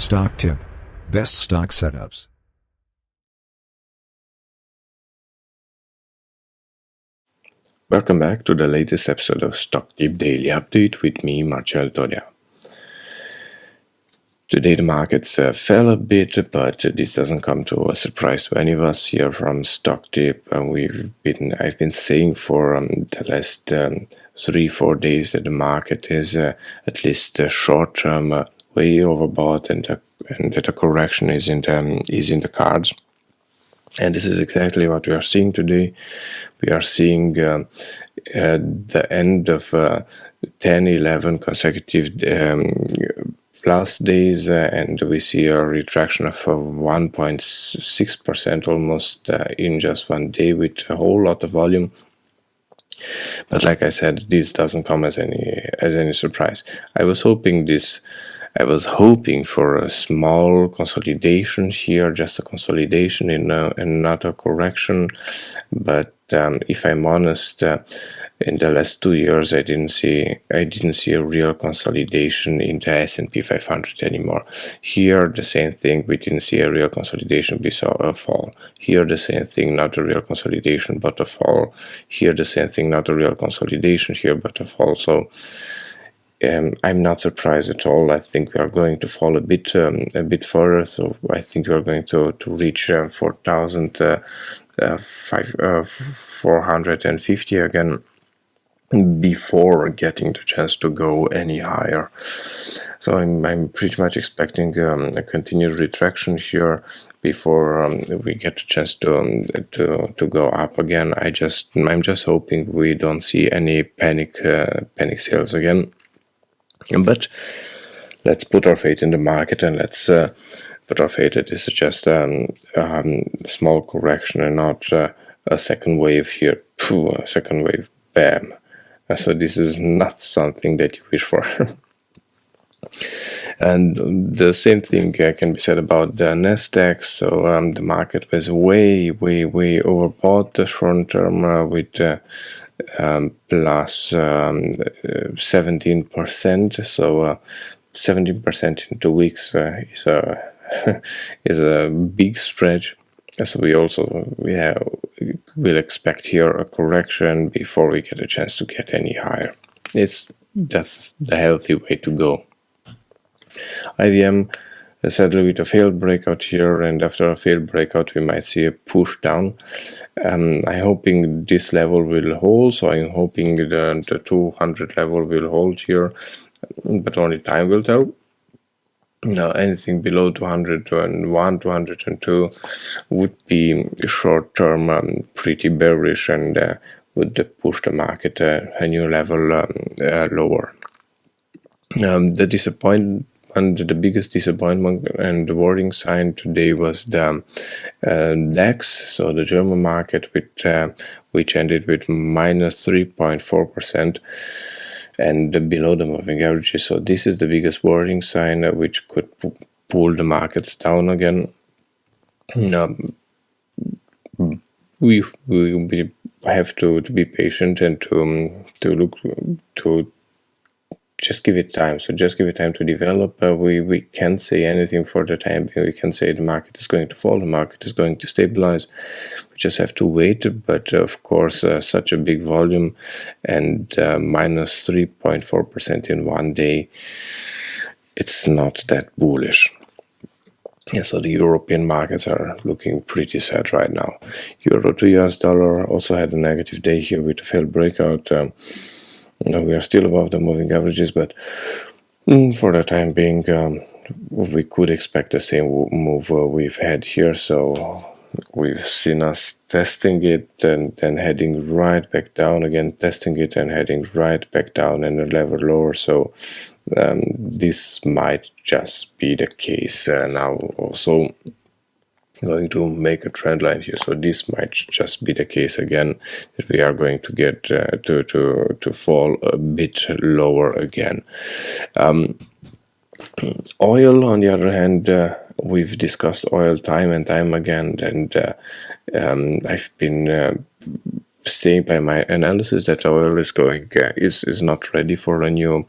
Stock tip. Best stock setups. Welcome back to the latest episode of Stock Tip Daily Update with me, Untitled. Today the markets fell a bit, but this doesn't come to a surprise to any of us here from Stock Tip. I've been saying for the last 3-4 days that the market is at least short term way overbought, and that a correction is in the cards. And this is exactly what we are seeing today. We are seeing the end of 10-11 consecutive plus days, and we see a retraction of 1.6% almost in just one day, with a whole lot of volume. But like I said, this doesn't come as any surprise. I was hoping for a small consolidation here, just a consolidation and not a correction. But if I'm honest, in the last 2 years, I didn't see a real consolidation in the S&P 500 anymore. Here, the same thing. We didn't see a real consolidation. We saw a fall. Here, the same thing. Not a real consolidation, but a fall. Here, the same thing. Not a real consolidation here, but a fall. So I'm not surprised at all. I think we are going to fall a bit further. So I think we are going to reach 4,450 again before getting the chance to go any higher. So I'm pretty much expecting a continued retraction here before we get a chance to go up again. I'm just hoping we don't see any panic sales again. But let's put our faith in the market, and let's put our faith that this is just a small correction and not a second wave here. A second wave, bam. So this is not something that you wish for. And the same thing can be said about the Nasdaq. So the market was way overbought the short term with plus 17%. So 17% in 2 weeks is a is a big stretch. So we will expect here a correction before we get a chance to get any higher. It's the healthy way to go. IBM sadly with a failed breakout here, and after a failed breakout we might see a push down. I'm hoping this level will hold, so I'm hoping the 200 level will hold here, but only time will tell. Now anything below 201, 202 would be short term pretty bearish, and would push the market a new level lower. The biggest disappointment and the warning sign today was the DAX, so the German market, which ended with minus 3.4%. and below the moving averages. So this is the biggest warning sign which could pull the markets down again. We have to be patient and to just give it time. So just give it time to develop. We can't say anything for the time being. We can say the market is going to fall, the market is going to stabilize. We just have to wait. But of course, such a big volume and minus 3.4% in one day, it's not that bullish. Yeah, so the European markets are looking pretty sad right now. Euro to US dollar also had a negative day here with a failed breakout. We are still above the moving averages, but for the time being, we could expect the same move we've had here. So we've seen us testing it and then heading right back down again, testing it and heading right back down and a level lower. So this might just be the case now. Also going to make a trend line here, so this might just be the case again, that we are going to get to fall a bit lower again. Oil, on the other hand, we've discussed oil time and time again, and I've been staying by my analysis that oil is not ready for a new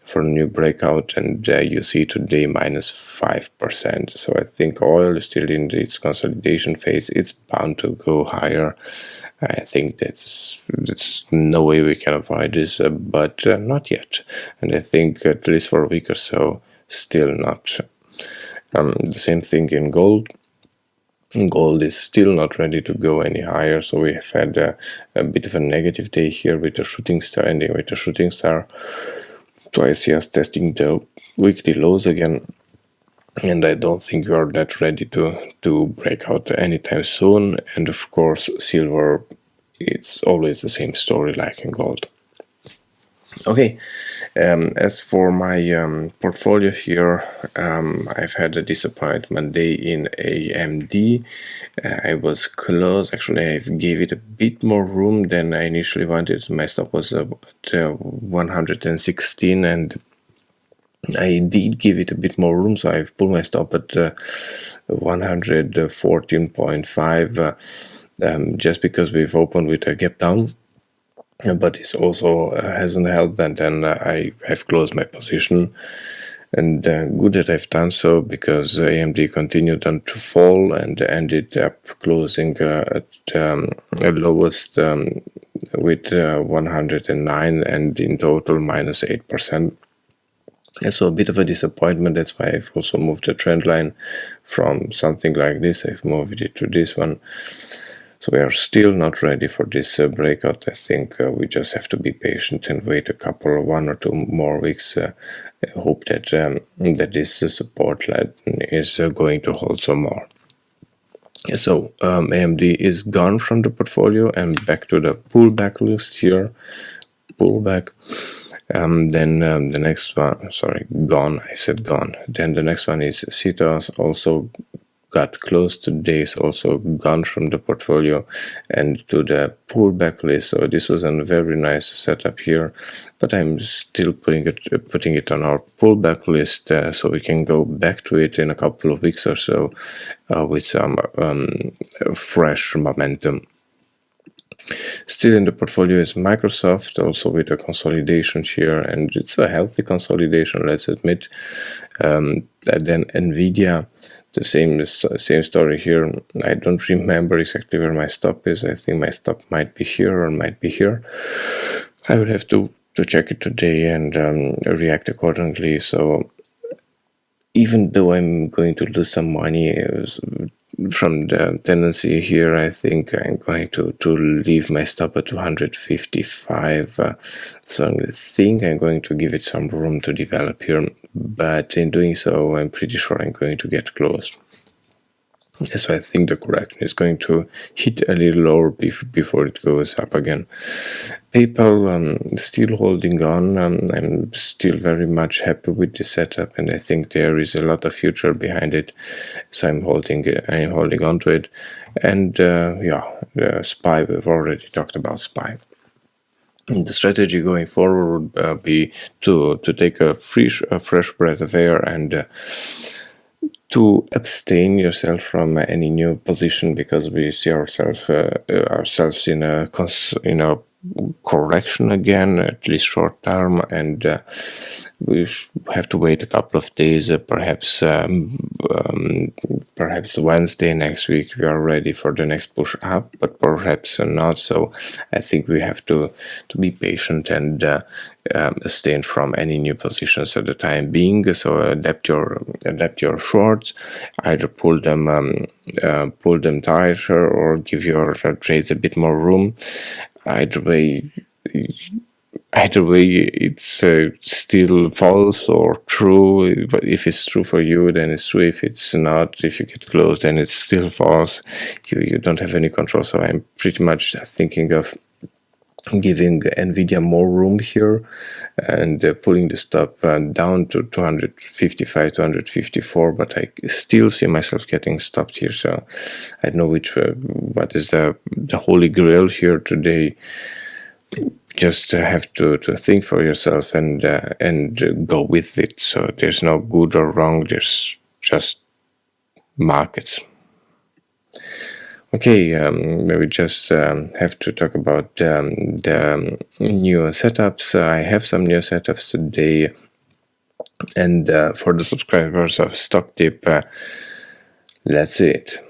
for a new breakout, and you see today minus 5%. So I think oil is still in its consolidation phase. It's bound to go higher. I think that's no way we can avoid this, but not yet. And I think at least for a week or so, still not. The same thing in gold. Gold is still not ready to go any higher, so we have had a bit of a negative day here with the shooting star, ending with the shooting star. So I see us testing the weekly lows again, and I don't think we are that ready to break out anytime soon. And of course, silver, it's always the same story like in gold. Okay, as for my portfolio here, I've had a disappointment day in AMD. I was close. Actually, I gave it a bit more room than I initially wanted. My stop was at 116, and I did give it a bit more room, so I've pulled my stop at 114.5, just because we've opened with a gap down. But this also hasn't helped, and then I have closed my position, and good that I've done so, because AMD continued on to fall and ended up closing at lowest with 109, and in total minus 8%. So a bit of a disappointment. That's why I've also moved the trend line from something like this. I've moved it to this one. So we are still not ready for this breakout. I think we just have to be patient and wait a couple, 1 or 2 more weeks. Hope that that this support line is going to hold some more. So AMD is gone from the portfolio, and back to the pullback list here. Pullback. Then the next one, sorry, gone. I said gone. Then the next one is CETAS, also got close today, is also gone from the portfolio and to the pullback list. So this was a very nice setup here, but I'm still putting it on our pullback list, so we can go back to it in a couple of weeks or so with some fresh momentum. Still in the portfolio is Microsoft, also with a consolidation here, and it's a healthy consolidation, let's admit. And then Nvidia, the same story here. I don't remember exactly where my stop is. I think my stop might be here or might be here. I will have to check it today and react accordingly. So even though I'm going to lose some money from the tendency here, I think I'm going to leave my stop at 255. So I think I'm going to give it some room to develop here. But in doing so, I'm pretty sure I'm going to get close. So I think the correction is going to hit a little lower before it goes up again. PayPal, still holding on. I'm still very much happy with the setup, and I think there is a lot of future behind it. So I'm holding on to it. And SPY, we've already talked about SPY. The strategy going forward would be to take a fresh breath of air and to abstain yourself from any new position, because we see ourselves in a correction again, at least short term, and we have to wait a couple of days, perhaps Wednesday next week we are ready for the next push up, but perhaps not. So I think we have to be patient and abstain from any new positions at the time being. So adapt your shorts, either pull them tighter or give your trades a bit more room. Either way, it's still false or true. But if it's true for you, then it's true. If it's not, if you get close, then it's still false. You don't have any control. So I'm pretty much thinking of giving Nvidia more room here and pulling the stop down to 255, 254, but I still see myself getting stopped here. So I don't know what is the holy grail here today. Just have to think for yourself and go with it. So there's no good or wrong. There's just markets. Okay, we just have to talk about the new setups. I have some new setups today. And for the subscribers of Stock Tip, that's it.